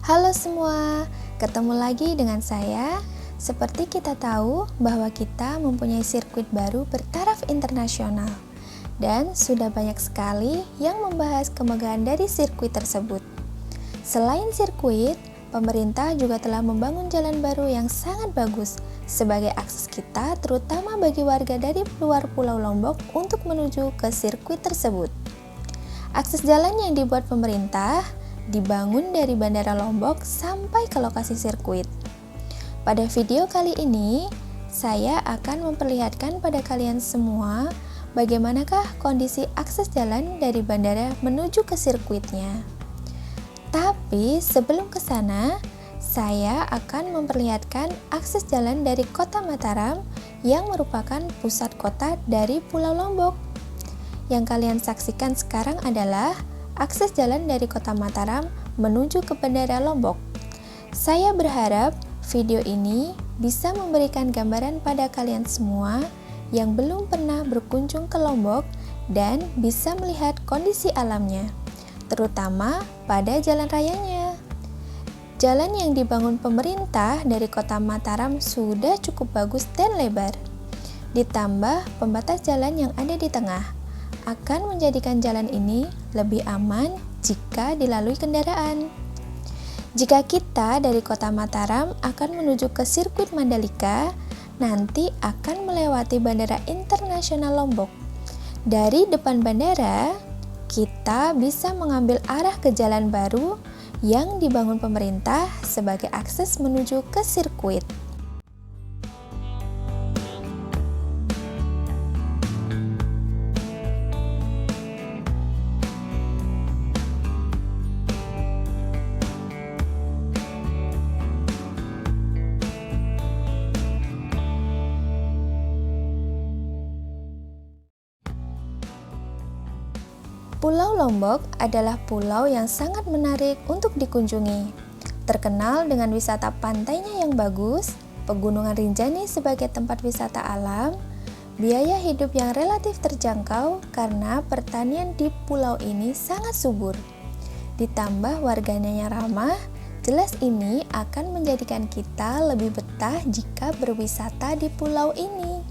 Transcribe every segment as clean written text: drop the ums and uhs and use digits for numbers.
Halo semua, ketemu lagi dengan saya. Seperti kita tahu bahwa kita mempunyai sirkuit baru bertaraf internasional dan sudah banyak sekali yang membahas kemegahan dari sirkuit tersebut. Selain sirkuit, pemerintah juga telah membangun jalan baru yang sangat bagus sebagai akses kita, terutama bagi warga dari luar Pulau Lombok untuk menuju ke sirkuit tersebut. Akses jalan yang dibuat pemerintah dibangun dari Bandara Lombok sampai ke lokasi sirkuit. Pada video kali ini, saya akan memperlihatkan pada kalian semua bagaimanakah kondisi akses jalan dari bandara menuju ke sirkuitnya. Tapi sebelum ke sana, saya akan memperlihatkan akses jalan dari Kota Mataram yang merupakan pusat kota dari Pulau Lombok. Yang kalian saksikan sekarang adalah akses jalan dari Kota Mataram menuju ke Bandara Lombok. Saya berharap video ini bisa memberikan gambaran pada kalian semua yang belum pernah berkunjung ke Lombok dan bisa melihat kondisi alamnya, terutama pada jalan rayanya. Jalan yang dibangun pemerintah dari Kota Mataram sudah cukup bagus dan lebar. Ditambah pembatas jalan yang ada di tengah akan menjadikan jalan ini lebih aman jika dilalui kendaraan. Jika kita dari Kota Mataram akan menuju ke sirkuit Mandalika, nanti akan melewati Bandara Internasional Lombok. Dari depan bandara, kita bisa mengambil arah ke jalan baru yang dibangun pemerintah sebagai akses menuju ke sirkuit. Pulau Lombok adalah pulau yang sangat menarik untuk dikunjungi. Terkenal dengan wisata pantainya yang bagus, pegunungan Rinjani sebagai tempat wisata alam, biaya hidup yang relatif terjangkau karena pertanian di pulau ini sangat subur. Ditambah warganya yang ramah, jelas ini akan menjadikan kita lebih betah jika berwisata di pulau ini.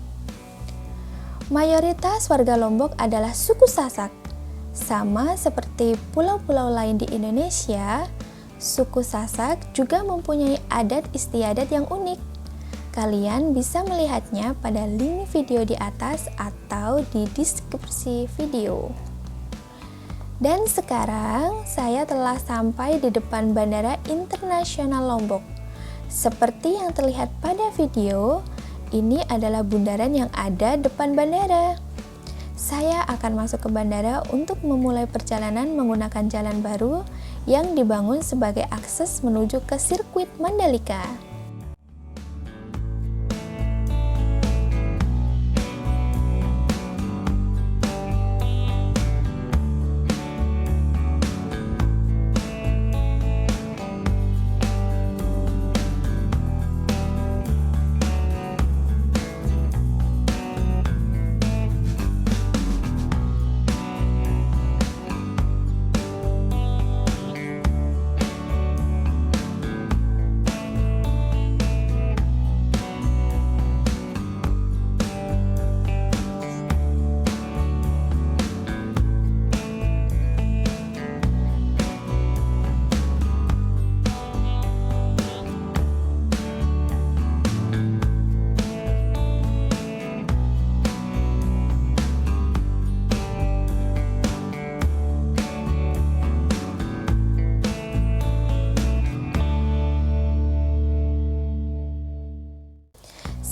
Mayoritas warga Lombok adalah suku Sasak. Sama seperti pulau-pulau lain di Indonesia, suku Sasak juga mempunyai adat istiadat yang unik. Kalian bisa melihatnya pada link video di atas atau di deskripsi video. Dan sekarang saya telah sampai di depan Bandara Internasional Lombok. Seperti yang terlihat pada video, ini adalah bundaran yang ada depan bandara. Saya akan masuk ke bandara untuk memulai perjalanan menggunakan jalan baru yang dibangun sebagai akses menuju ke sirkuit Mandalika.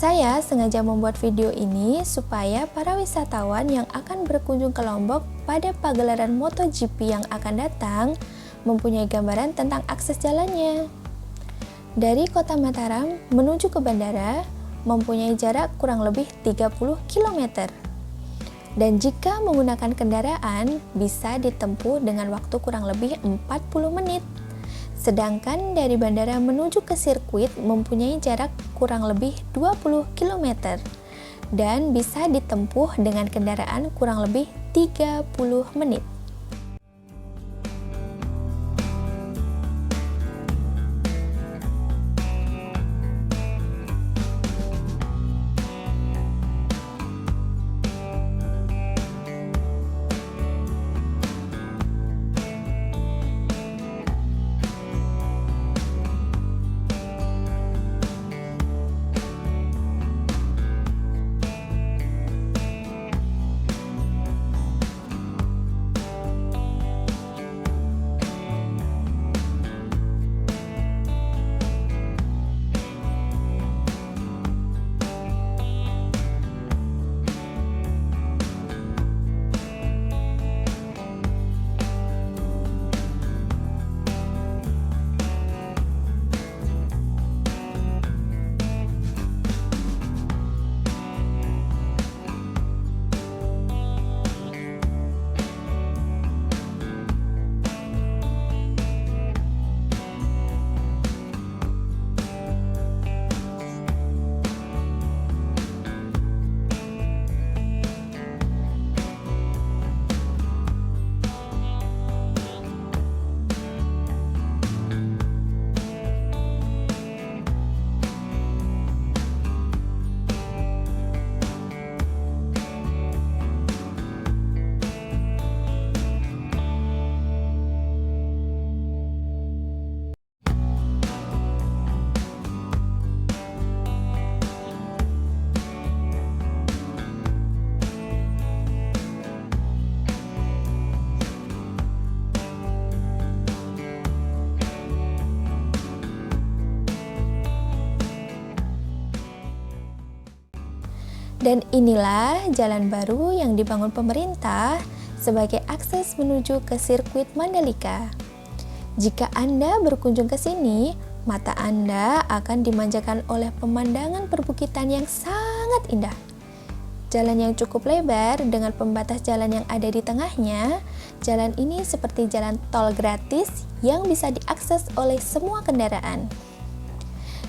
Saya sengaja membuat video ini supaya para wisatawan yang akan berkunjung ke Lombok pada pagelaran MotoGP yang akan datang mempunyai gambaran tentang akses jalannya. Dari Kota Mataram menuju ke bandara mempunyai jarak kurang lebih 30 km. Dan jika menggunakan kendaraan bisa ditempuh dengan waktu kurang lebih 40 menit. Sedangkan dari bandara menuju ke sirkuit mempunyai jarak kurang lebih 20 km dan bisa ditempuh dengan kendaraan kurang lebih 30 menit. Dan inilah jalan baru yang dibangun pemerintah sebagai akses menuju ke sirkuit Mandalika. Jika Anda berkunjung ke sini, mata Anda akan dimanjakan oleh pemandangan perbukitan yang sangat indah. Jalan yang cukup lebar dengan pembatas jalan yang ada di tengahnya, jalan ini seperti jalan tol gratis yang bisa diakses oleh semua kendaraan.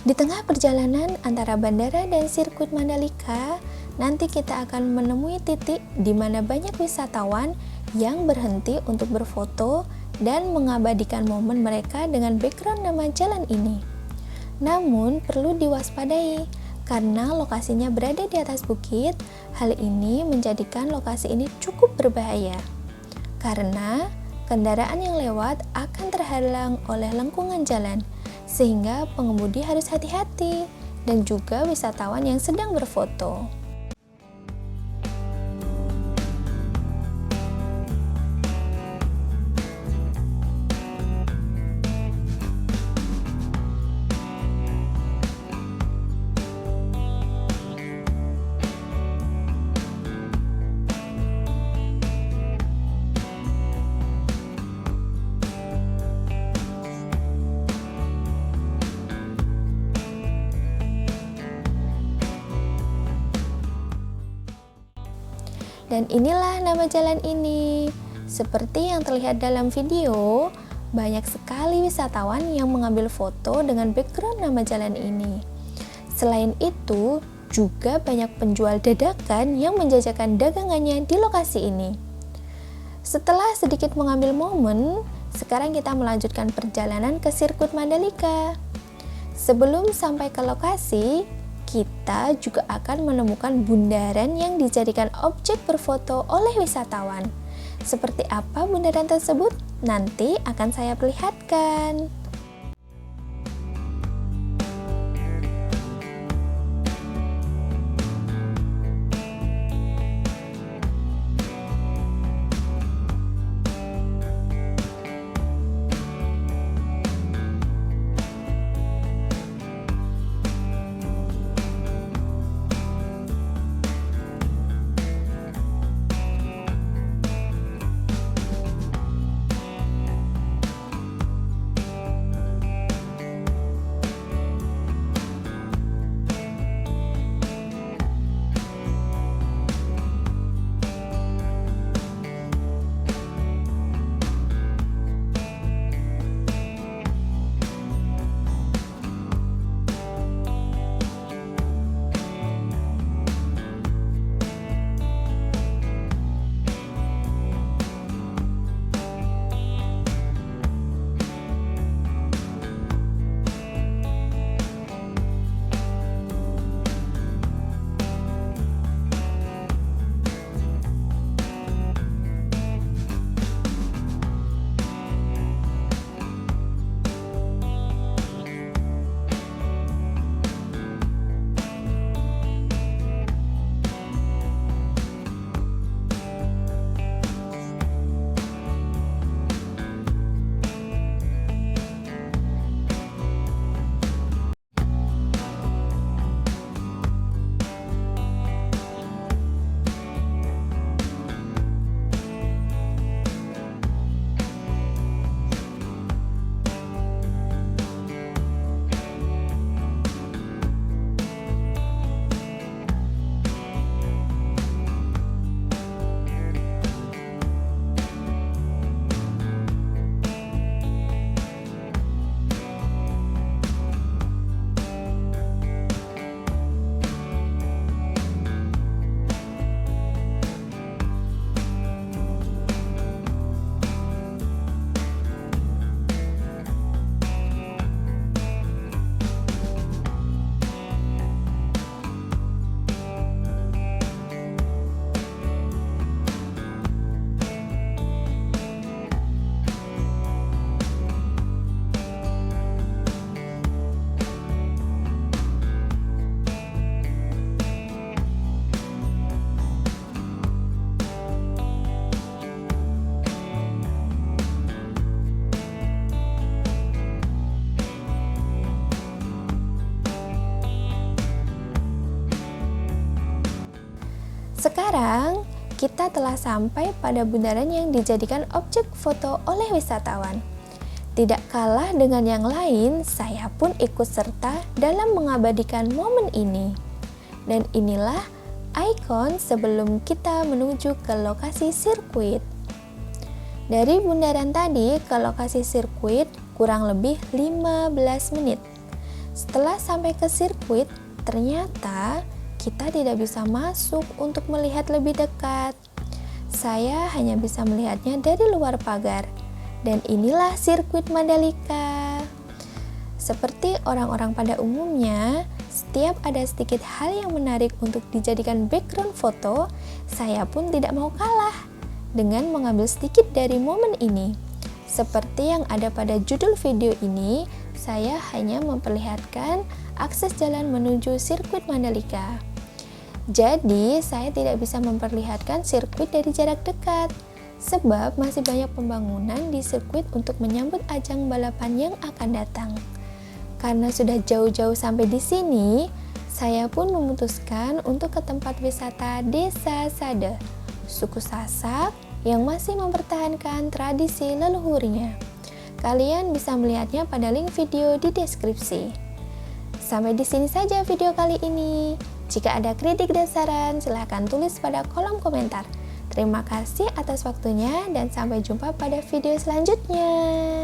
Di tengah perjalanan antara bandara dan sirkuit Mandalika, nanti kita akan menemui titik di mana banyak wisatawan yang berhenti untuk berfoto dan mengabadikan momen mereka dengan background nama jalan ini. Namun perlu diwaspadai, karena lokasinya berada di atas bukit, hal ini menjadikan lokasi ini cukup berbahaya. Karena kendaraan yang lewat akan terhalang oleh lengkungan jalan, sehingga pengemudi harus hati-hati dan juga wisatawan yang sedang berfoto. Dan inilah nama jalan ini. Seperti yang terlihat dalam video, banyak sekali wisatawan yang mengambil foto dengan background nama jalan ini. Selain itu, juga banyak penjual dadakan yang menjajakan dagangannya di lokasi ini. Setelah sedikit mengambil momen, sekarang kita melanjutkan perjalanan ke sirkuit Mandalika. Sebelum sampai ke lokasi, kita juga akan menemukan bundaran yang dijadikan objek berfoto oleh wisatawan. Seperti apa bundaran tersebut? Nanti akan saya perlihatkan. telah sampai pada bundaran yang dijadikan objek foto oleh wisatawan. Tidak kalah dengan yang lain, saya pun ikut serta dalam mengabadikan momen ini. Dan inilah ikon sebelum kita menuju ke lokasi sirkuit. Dari bundaran tadi ke lokasi sirkuit kurang lebih 15 menit. Setelah sampai ke sirkuit, ternyata kita tidak bisa masuk untuk melihat lebih dekat. Saya hanya bisa melihatnya dari luar pagar. Dan inilah sirkuit Mandalika. Seperti orang-orang pada umumnya, setiap ada sedikit hal yang menarik untuk dijadikan background foto, saya pun tidak mau kalah dengan mengambil sedikit dari momen ini. Seperti yang ada pada judul video ini, saya hanya memperlihatkan akses jalan menuju sirkuit Mandalika. Jadi, saya tidak bisa memperlihatkan sirkuit dari jarak dekat, sebab masih banyak pembangunan di sirkuit untuk menyambut ajang balapan yang akan datang. Karena sudah jauh-jauh sampai di sini, saya pun memutuskan untuk ke tempat wisata Desa Sade, suku Sasak yang masih mempertahankan tradisi leluhurnya. Kalian bisa melihatnya pada link video di deskripsi. Sampai di sini saja video kali ini. Jika ada kritik dan saran, silahkan tulis pada kolom komentar. Terima kasih atas waktunya dan sampai jumpa pada video selanjutnya.